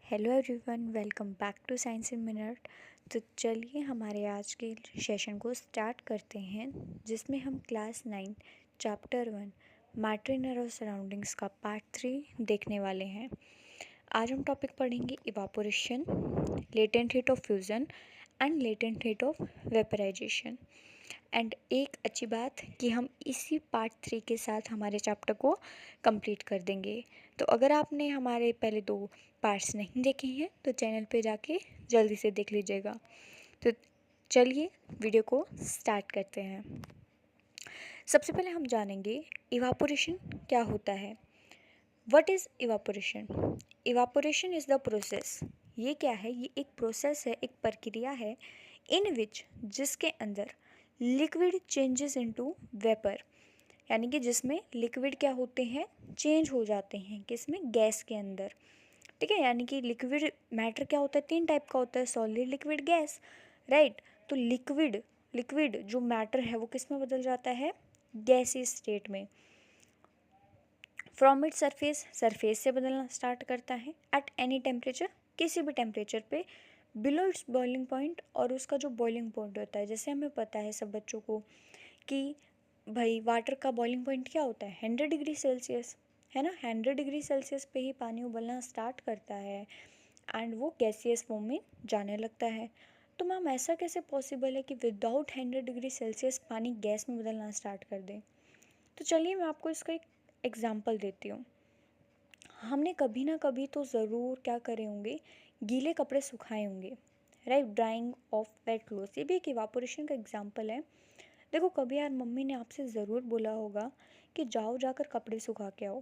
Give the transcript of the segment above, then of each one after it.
Hello everyone, welcome back to science in minute. तो चलिए हमारे आज के सेशन को स्टार्ट करते हैं, जिसमें हम class 9 chapter 1 matter in our surroundings का पार्ट 3 देखने वाले हैं। आज हम टॉपिक पढ़ेंगे evaporation, latent heat of fusion and latent heat of vaporisation. And एक अच्छी बात कि हम इसी पार्ट 3 के साथ हमारे चैप्टर को कंप्लीट कर देंगे। तो अगर आपने हमारे पहले 2 पार्ट्स नहीं देखे हैं तो चैनल पे जाके जल्दी से देख लीजिएगा। तो चलिए वीडियो को स्टार्ट करते हैं। सबसे पहले हम जानेंगे इवापोरेशन क्या होता है। What is evaporation? Evaporation is the process. ये क्या है? ये एक प्रोसेस है, एक प्रक्रिया है इन विच जिसके अंदर लिक्विड चेंजेस इनटू वेपर, यानी कि जिसमें लिक्विड क्या होते हैं, चेंज हो जाते हैं किसमें, गैस के अंदर। ठीक है, यानी कि लिक्विड मैटर क्या होता है, 3 टाइप का होता है, सॉलिड, लिक्विड, गैस, राइट। तो लिक्विड लिक्विड जो मैटर है वो किस में बदल जाता है, गैसियस स्टेट में। फ्रॉम इट सरफेस से बदलना स्टार्ट करता है एट एनी टेम्परेचर, किसी भी टेम्परेचर पे, बिलो इट्स बॉइलिंग पॉइंट। और उसका जो बॉइलिंग पॉइंट होता है, जैसे हमें पता है सब बच्चों को कि भाई वाटर का बॉइलिंग पॉइंट क्या होता है, 100 डिग्री सेल्सियस, है ना। 100 डिग्री सेल्सियस पे ही पानी उबलना स्टार्ट करता है एंड वो गैसियस फॉर्म में जाने लगता है। तो मैम ऐसा कैसे पॉसिबल है कि विदाउट 100 डिग्री सेल्सियस पानी गैस में बदलना स्टार्ट कर दे? तो चलिए मैं आपको इसका एक एग्जाम्पल देती हूँ। हमने कभी ना कभी तो ज़रूर क्या करे होंगे, गीले कपड़े सुखाए होंगे, right. Drying of wet clothes, ये भी एक इवापोरेशन का एग्जाम्पल है। देखो कभी यार मम्मी ने आपसे ज़रूर बोला होगा कि जाओ जाकर कपड़े सुखा के आओ।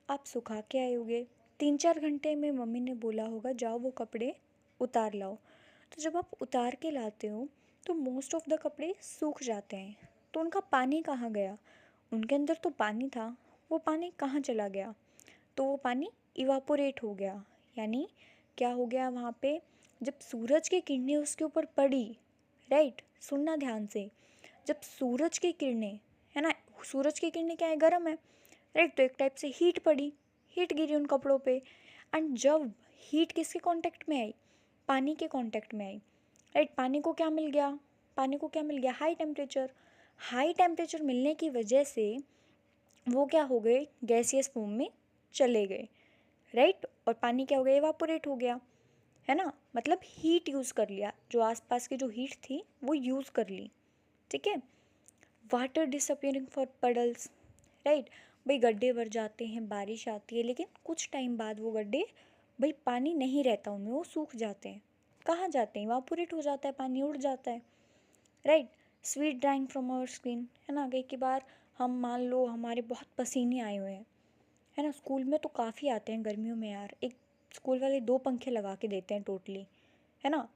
आप सुखा के आए होगे, 3-4 घंटे में मम्मी ने बोला होगा जाओ वो कपड़े उतार लाओ। तो जब आप उतार के लाते हो तो मोस्ट ऑफ द कपड़े सूख जाते हैं। तो उनका पानी कहाँ गया? उनके अंदर तो पानी था, वो पानी कहाँ चला गया? तो वो पानी इवापोरेट हो गया। यानी क्या हो गया वहाँ पे, जब सूरज की किरणें उसके ऊपर पड़ी, राइट, सुनना ध्यान से, जब सूरज की किरणें, है ना, सूरज की किरणें क्या है, गर्म है, राइट, तो एक टाइप से हीट पड़ी, हीट गिरी उन कपड़ों पे। एंड जब हीट किसके कांटेक्ट में आई, पानी के कांटेक्ट में आई, राइट। पानी को क्या मिल गया, पानी को क्या मिल गया, हाई टेम्परेचर। हाई टेम्परेचर मिलने की वजह से वो क्या हो गए, गैसियस फॉर्म में चले गए, राइट। और पानी क्या हो गया, इवापोरेट हो गया, है ना। मतलब हीट यूज़ कर लिया, जो आसपास की जो हीट थी वो यूज़ कर ली, ठीक है। Water disappearing for puddles, right. भाई गड्ढे भर जाते हैं, बारिश आती है, लेकिन कुछ टाइम बाद वो गड्ढे, भाई पानी नहीं रहता उनमें, वो सूख जाते हैं। कहाँ जाते हैं, इवापोरेट हो जाता है, पानी उड़ जाता है, right. Sweat drying from our skin, है ना। कई बार हम मान लो हमारे बहुत पसीने आए हुए हैं, है ना। स्कूल में तो काफ़ी आते हैं गर्मियों में यार, एक स्कूल वाले 2 पंखे लगा के देते हैं टोटली, है ना।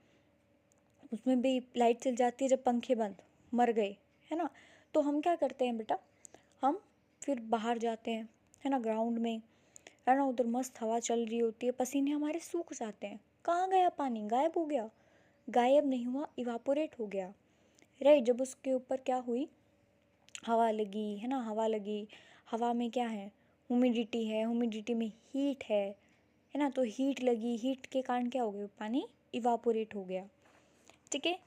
उसमें भी लाइट चल जाती है जब पंखे बंद, मर गए, है ना। तो हम क्या करते हैं बेटा, हम फिर बाहर जाते हैं, है ना, ग्राउंड में, है ना, उधर मस्त हवा चल रही होती है, पसीने हमारे सूख जाते हैं, कहाँ गया पानी, गायब हो गया। गायब नहीं हुआ, इवापोरेट हो गया, राइट। जब उसके ऊपर क्या हुई, हवा लगी, है ना, हवा लगी, हवा में क्या है, ह्यूमिडिटी है, ह्यूमिडिटी में हीट है ना। तो हीट लगी, हीट के कारण क्या हो गया, पानी इवापोरेट हो गया, ठीक है।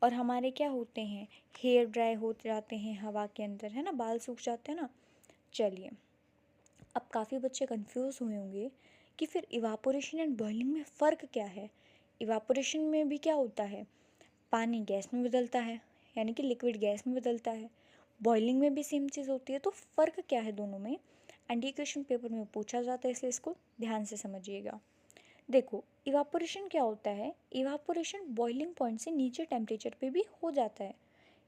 और हमारे क्या होते हैं, हेयर ड्राई हो जाते हैं हवा के अंदर, है ना, बाल सूख जाते हैं ना। चलिए, अब काफ़ी बच्चे कंफ्यूज हुए होंगे कि फिर इवापोरेशन एंड बॉइलिंग में फ़र्क क्या है। इवापोरेशन में भी क्या होता है, पानी गैस में बदलता है, यानी कि लिक्विड गैस में बदलता है। बॉइलिंग में भी सेम चीज़ होती है, तो फ़र्क क्या है दोनों में। एंड ये क्वेश्चन पेपर में पूछा जाता है, इसलिए इसको ध्यान से समझिएगा। देखो इवापोरेशन क्या होता है, इवापोरेशन बॉइलिंग पॉइंट से नीचे टेम्परेचर पे भी हो जाता है।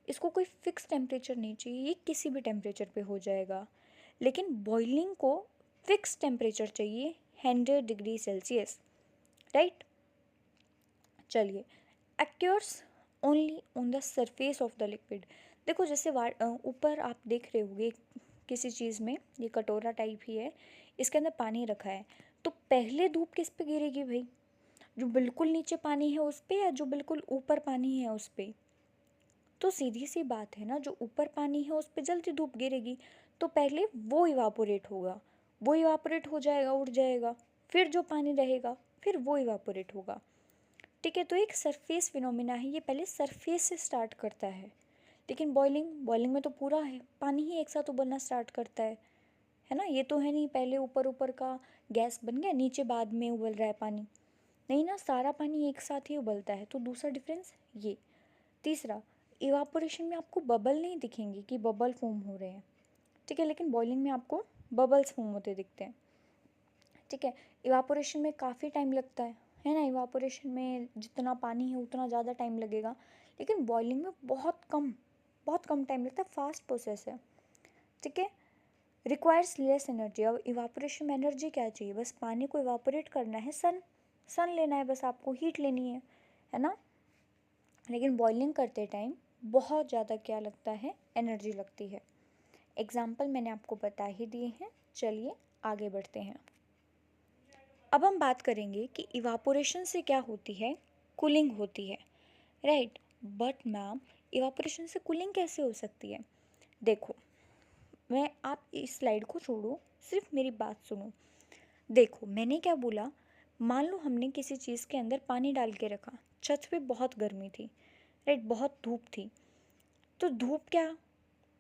इसको कोई फिक्स टेम्परेचर नहीं चाहिए, ये किसी भी टेम्परेचर पे हो जाएगा। लेकिन बॉइलिंग को फिक्स टेम्परेचर चाहिए, 100 डिग्री सेल्सियस, राइट। चलिए, occurs only on the surface of the liquid. देखो जैसे ऊपर आप देख रहे होंगे किसी चीज़ में, ये कटोरा टाइप ही है, इसके अंदर पानी रखा है। तो पहले धूप किस पे गिरेगी भाई, जो बिल्कुल नीचे पानी है उस पे, या जो बिल्कुल ऊपर पानी है उस पे? तो सीधी सी बात है ना, जो ऊपर पानी है उस पे जल्दी धूप गिरेगी, तो पहले वो इवापोरेट होगा, वो इवापोरेट हो जाएगा, उड़ जाएगा। फिर जो पानी रहेगा फिर वो इवापोरेट होगा। ठीक है, तो एक सरफेस फिनोमिना है, ये पहले सरफेस से स्टार्ट करता है। लेकिन बॉइलिंग में तो पूरा है पानी ही एक साथ उबलना स्टार्ट करता है ना। ये तो है नहीं पहले ऊपर ऊपर का गैस बन गया, नीचे बाद में उबल रहा है पानी, नहीं ना, सारा पानी एक साथ ही उबलता है। तो दूसरा डिफरेंस ये। तीसरा, इवापोरेशन में आपको बबल नहीं दिखेंगे कि बबल फॉर्म हो रहे हैं, ठीक है, लेकिन बॉइलिंग में आपको बबल्स फॉर्म होते दिखते हैं। ठीक है, इवापोरेशन में काफ़ी टाइम लगता है ना। इवापोरेशन में जितना पानी है उतना ज़्यादा टाइम लगेगा, लेकिन बॉइलिंग में बहुत कम टाइम लगता है, फास्ट प्रोसेस है। ठीक है, रिक्वायर्स लेस एनर्जी। अब इवापोरेशन में एनर्जी क्या चाहिए, बस पानी को इवापोरेट करना है, सन लेना है, बस आपको हीट लेनी है ना। लेकिन बॉइलिंग करते टाइम बहुत ज़्यादा क्या लगता है, एनर्जी लगती है। एग्जाम्पल मैंने आपको बता ही दिए हैं, चलिए आगे बढ़ते हैं। अब हम बात करेंगे कि इवापोरेशन से क्या होती है, कूलिंग होती है, राइट। बट मैम, इवापोरेशन से कूलिंग कैसे हो सकती है? देखो, आप इस स्लाइड को छोड़ो, सिर्फ मेरी बात सुनो। देखो, मैंने क्या बोला, मान लो हमने किसी चीज़ के अंदर पानी डाल के रखा, छत पे बहुत गर्मी थी, राइट, बहुत धूप थी, तो धूप क्या,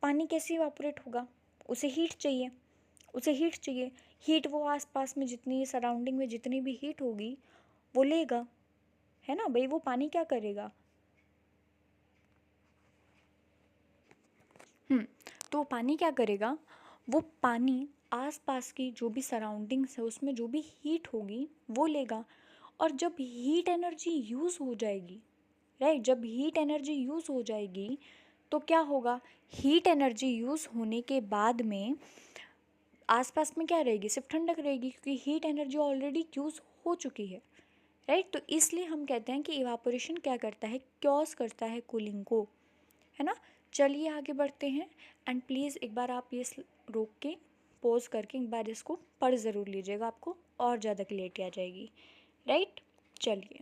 पानी कैसे इवापोरेट होगा, उसे हीट चाहिए। हीट वो आसपास में जितनी सराउंडिंग में जितनी भी हीट होगी वो लेगा, है ना भाई। वो पानी क्या करेगा, तो पानी क्या करेगा, वो पानी आसपास की जो भी सराउंडिंग्स है उसमें जो भी हीट होगी वो लेगा। और जब हीट एनर्जी यूज़ हो जाएगी, राइट, जब हीट एनर्जी यूज़ हो जाएगी तो क्या होगा, हीट एनर्जी यूज़ होने के बाद में आसपास में क्या रहेगी, सिर्फ ठंडक रहेगी, क्योंकि हीट एनर्जी ऑलरेडी यूज़ हो चुकी है, राइट। तो इसलिए हम कहते हैं कि इवापोरेशन क्या करता है, कॉज करता है कूलिंग को, है ना। चलिए आगे बढ़ते हैं, एंड प्लीज़ एक बार आप ये रोक के पॉज करके एक बार इसको पढ़ ज़रूर लीजिएगा, आपको और ज़्यादा क्लियरिटी आ जाएगी, राइट। चलिए,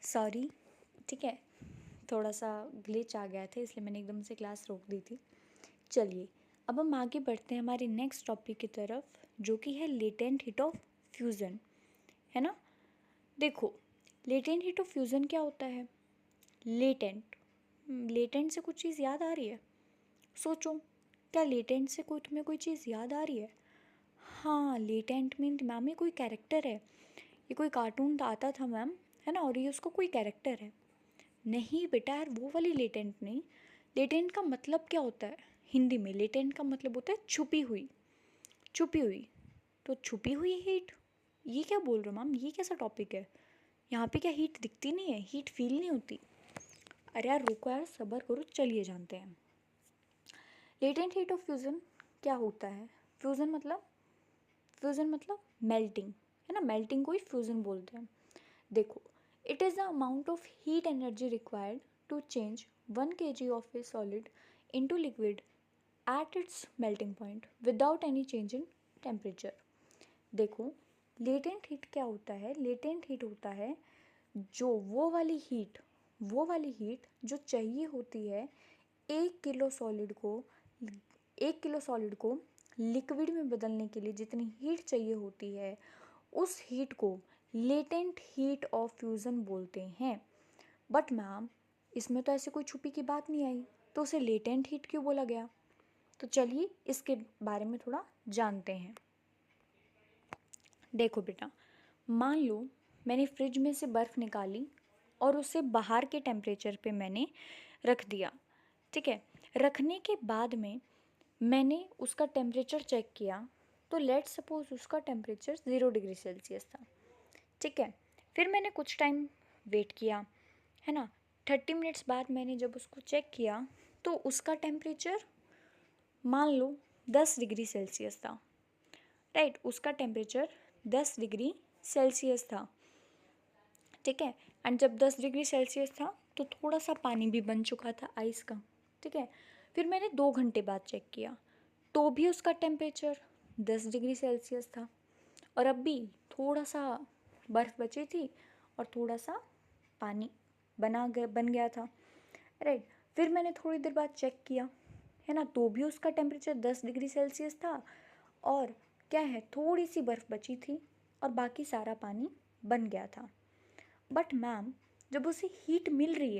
सॉरी, ठीक है, थोड़ा सा ग्लिच आ गया था इसलिए मैंने एकदम से क्लास रोक दी थी। चलिए, अब हम आगे बढ़ते हैं हमारे नेक्स्ट टॉपिक की तरफ, जो कि है लेटेंट हीट ऑफ फ्यूज़न, है ना। देखो, लेटेंट हीट ऑफ फ्यूज़न क्या होता है, लेटेंट से कुछ चीज़ याद आ रही है, सोचो, क्या लेटेंट से तुम्हें कोई चीज़ याद आ रही है? हाँ, लेटेंट मीन मैम ये कोई कैरेक्टर है, ये कोई कार्टून आता था मैम, है ना, और ये उसका कोई कैरेक्टर है। नहीं बेटा यार, वो वाली लेटेंट नहीं। लेटेंट का मतलब क्या होता है, हिंदी में लेटेंट का मतलब होता है छुपी हुई। तो छुपी हुई हीट, ये क्या बोल रहे हो मैम, ये कैसा टॉपिक है? यहाँ पे क्या हीट दिखती नहीं है, हीट फील नहीं होती? अरे यार रुको यार, सब्र करो, चलिए जानते हैं। लेटेंट हीट ऑफ फ्यूज़न क्या होता है? फ्यूज़न मतलब मेल्टिंग, है ना, मेल्टिंग को ही फ्यूज़न बोलते हैं। देखो, it is the amount of heat energy required to change 1 kg of a solid into liquid at its melting point without any change in temperature. देखो, लेटेंट हीट क्या होता है, लेटेंट हीट होता है जो वो वाली हीट जो चाहिए होती है 1 किलो सॉलिड को लिक्विड में बदलने के लिए, जितनी हीट चाहिए होती है उस हीट को लेटेंट हीट ऑफ फ्यूज़न बोलते हैं। बट मैम, इसमें तो ऐसे कोई छुपी की बात नहीं आई, तो उसे लेटेंट हीट क्यों बोला गया? तो चलिए इसके बारे में थोड़ा जानते हैं। देखो बेटा, मान लो मैंने फ्रिज में से बर्फ़ निकाली और उसे बाहर के टेम्परेचर पे मैंने रख दिया, ठीक है। रखने के बाद में मैंने उसका टेम्परेचर चेक किया, तो लेट्स सपोज उसका टेम्परेचर 0 डिग्री सेल्सियस था, ठीक है। फिर मैंने कुछ टाइम वेट किया, है ना। 30 मिनट्स बाद मैंने जब उसको चेक किया तो उसका टेम्परेचर मान लो 10 डिग्री सेल्सियस था, राइट, उसका टेम्परेचर 10 डिग्री सेल्सियस था, ठीक है। एंड जब 10 डिग्री सेल्सियस था तो थोड़ा सा पानी भी बन चुका था आइस का, ठीक है। फिर मैंने 2 घंटे बाद चेक किया तो भी उसका टेम्परेचर 10 डिग्री सेल्सियस था, और अब भी थोड़ा सा बर्फ़ बची थी और थोड़ा सा पानी बन गया था, राइट। फिर मैंने थोड़ी देर बाद चेक किया, है ना, तो भी उसका टेम्परेचर 10 डिग्री सेल्सियस था और क्या है, थोड़ी सी बर्फ़ बची थी और बाकी सारा पानी बन गया था। बट मैम, जब उसे हीट मिल रही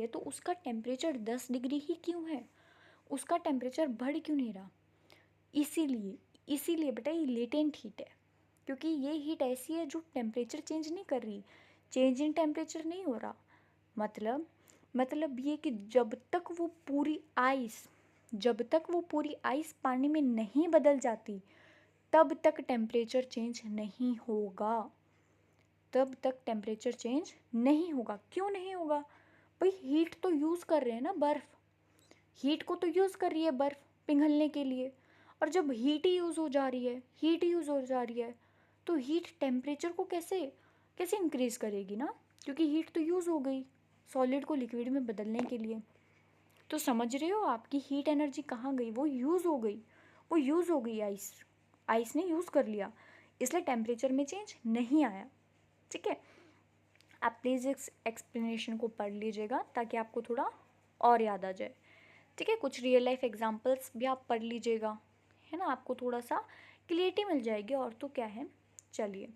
है तो उसका टेम्परेचर 10 डिग्री ही क्यों है? उसका टेम्परेचर बढ़ क्यों नहीं रहा? इसीलिए इसीलिए बेटा ये लेटेंट हीट है, क्योंकि ये हीट ऐसी है जो टेम्परेचर चेंज नहीं कर रही, चेंज इन टेम्परेचर नहीं हो रहा। मतलब ये कि जब तक वो पूरी आइस पानी में नहीं बदल जाती तब तक टेम्परेचर चेंज नहीं होगा। क्यों नहीं होगा? भाई हीट तो यूज़ कर रहे हैं ना, हीट को तो यूज़ कर रही है बर्फ़ पिघलने के लिए। और जब हीट ही यूज़ हो जा रही है तो हीट टेम्परेचर को कैसे कैसे इंक्रीज़ करेगी ना, क्योंकि हीट तो यूज़ हो गई सॉलिड को लिक्विड में बदलने के लिए। तो समझ रहे हो आपकी हीट एनर्जी कहाँ गई? वो यूज़ हो गई आइस ने यूज़ कर लिया, इसलिए टेम्परेचर में चेंज नहीं आया। ठीक है, आप प्लीज़ इस एक्सप्लेनेशन को पढ़ लीजिएगा ताकि आपको थोड़ा और याद आ जाए। ठीक है, कुछ रियल लाइफ एग्जांपल्स भी आप पढ़ लीजिएगा, है ना, आपको थोड़ा सा क्लियरिटी मिल जाएगी। और तो क्या है, चलिए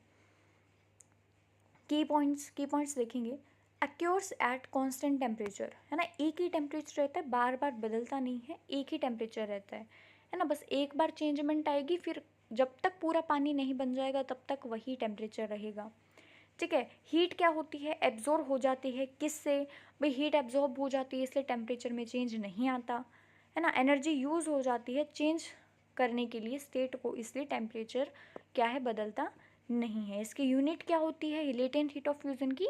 की पॉइंट्स देखेंगे। अक्योर्स एट कांस्टेंट टेम्परेचर, है ना, एक ही टेम्परेचर रहता है, बार बार बदलता नहीं है, एक ही टेम्परेचर रहता है ना, बस एक बार चेंजमेंट आएगी, फिर जब तक पूरा पानी नहीं बन जाएगा तब तक वही टेम्परेचर रहेगा। ठीक है, हीट क्या होती है, एब्जॉर्ब हो जाती है, किससे? भाई हीट एब्जॉर्ब हो जाती है इसलिए टेम्परेचर में चेंज नहीं आता, है ना। एनर्जी यूज़ हो जाती है चेंज करने के लिए स्टेट को, इसलिए टेम्परेचर क्या है, बदलता नहीं है। इसकी यूनिट क्या होती है लेटेंट हीट ऑफ फ्यूजन की?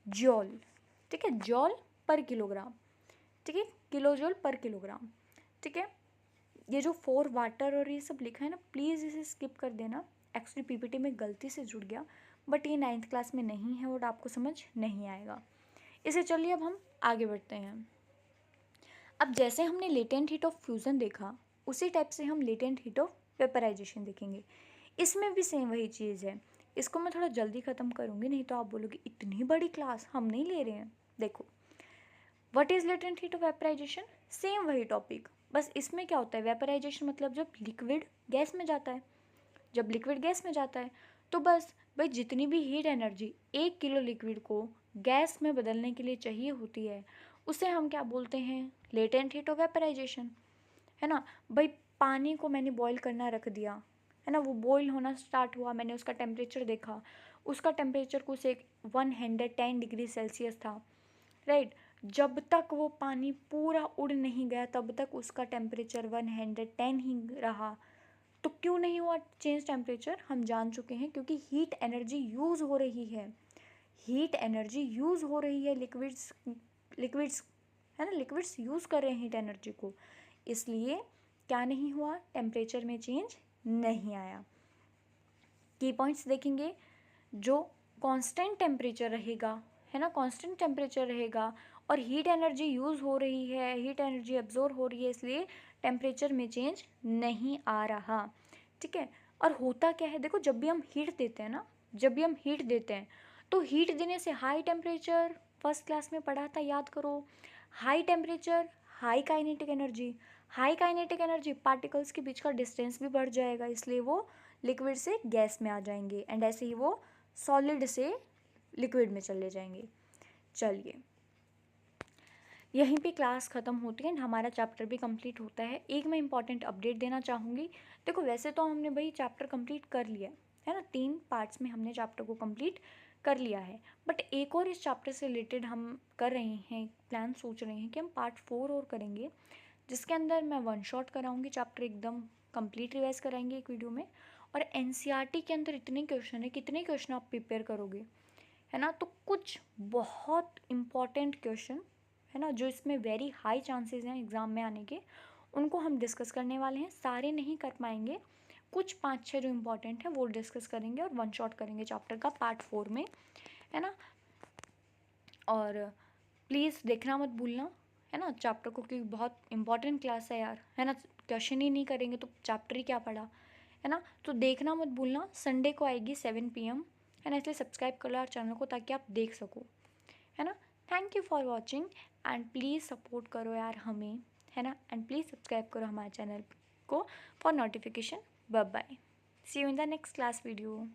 जॉल। ठीक है, जॉल पर किलोग्राम। ठीक है, किलो जॉल पर किलोग्राम। ठीक है, ये जो 4 वाटर और ये सब लिखा है ना, प्लीज़ इसे स्किप कर देना, एक्चुअली पीपीटी में गलती से जुड़ गया, बट ये 9th क्लास में नहीं है और आपको समझ नहीं आएगा इसे। चलिए अब हम आगे बढ़ते हैं। अब जैसे हमने लेटेंट हीट ऑफ फ्यूज़न देखा, उसी टाइप से हम लेटेंट हीट ऑफ वेपराइजेशन देखेंगे। इसमें भी सेम वही चीज़ है। इसको मैं थोड़ा जल्दी ख़त्म करूँगी, नहीं तो आप बोलोगे इतनी बड़ी क्लास हम नहीं ले रहे हैं। देखो, what is latent heat of vaporisation? Same वही टॉपिक, बस इसमें क्या होता है, वेपराइजेशन मतलब जब लिक्विड गैस में जाता है। तो बस भाई जितनी भी हीट एनर्जी 1 किलो लिक्विड को गैस में बदलने के लिए चाहिए होती है, उसे हम क्या बोलते हैं, लेटेंट हीट ऑफ वेपराइजेशन, है ना। भाई पानी को मैंने बॉईल करना रख दिया, है ना, वो बॉईल होना स्टार्ट हुआ, मैंने उसका टेम्परेचर देखा, उसका टेम्परेचर कुछ 110 डिग्री सेल्सियस था, राइट। जब तक वो पानी पूरा उड़ नहीं गया तब तक उसका टेम्परेचर 110 ही रहा। तो क्यों नहीं हुआ चेंज टेम्परेचर? हम जान चुके हैं, क्योंकि हीट एनर्जी यूज़ हो रही है, लिक्विड्स, है ना, लिक्विड्स यूज़ कर रहे हैं हीट एनर्जी को, इसलिए क्या नहीं हुआ, टेम्परेचर में चेंज नहीं आया। की पॉइंट्स देखेंगे, जो कांस्टेंट टेम्परेचर रहेगा, है ना, कांस्टेंट टेम्परेचर रहेगा और हीट एनर्जी यूज़ हो रही है, हीट एनर्जी एब्जॉर्ब हो रही है, इसलिए टेम्परेचर में चेंज नहीं आ रहा। ठीक है, और होता क्या है, देखो जब भी हम हीट देते हैं तो हीट देने से हाई टेम्परेचर, फर्स्ट क्लास में पढ़ा था, याद करो, high temperature high kinetic energy, particles के बीच का डिस्टेंस भी बढ़ जाएगा, इसलिए वो लिक्विड से गैस में आ जाएंगे, एंड ऐसे ही वो सॉलिड से लिक्विड में चले जाएंगे। चलिए यहीं पे क्लास ख़त्म होती है, हमारा चैप्टर भी कंप्लीट होता है। एक मैं इंपॉर्टेंट अपडेट देना चाहूँगी। देखो वैसे तो हमने भाई चैप्टर कंप्लीट कर लिया है ना, 3 पार्ट्स में हमने चैप्टर को कंप्लीट कर लिया है, बट एक और इस चैप्टर से रिलेटेड हम कर रहे हैं, प्लान सोच रहे हैं कि हम पार्ट 4 और करेंगे, जिसके अंदर मैं 1 शॉट कराऊँगी, चैप्टर एकदम कंप्लीट रिवाइज कराएंगे एक वीडियो में। और एनसीईआरटी के अंदर इतने क्वेश्चन है, कितने क्वेश्चन आप प्रिपेयर करोगे, है ना, तो कुछ बहुत इम्पॉर्टेंट क्वेश्चन, है ना, जो इसमें वेरी हाई चांसेस हैं एग्ज़ाम में आने के, उनको हम डिस्कस करने वाले हैं। सारे नहीं कर पाएंगे, कुछ 5-6 जो इम्पॉर्टेंट हैं वो डिस्कस करेंगे और 1 शॉट करेंगे चैप्टर का पार्ट 4 में, है ना। और प्लीज़ देखना मत भूलना, है ना, चैप्टर को, क्योंकि बहुत इंपॉर्टेंट क्लास है यार, है ना, क्वेश्चन ही नहीं करेंगे तो चैप्टर ही क्या पढ़ा, है ना। तो देखना मत भूलना, संडे को आएगी 7 PM, है ना, इसलिए सब्सक्राइब कर लो यार चैनल को ताकि आप देख सको, है ना। Thank you for watching and please support करो यार हमें, है ना, एंड प्लीज़ सब्सक्राइब करो हमारे चैनल को for notification Bye bye. See you in the next class video.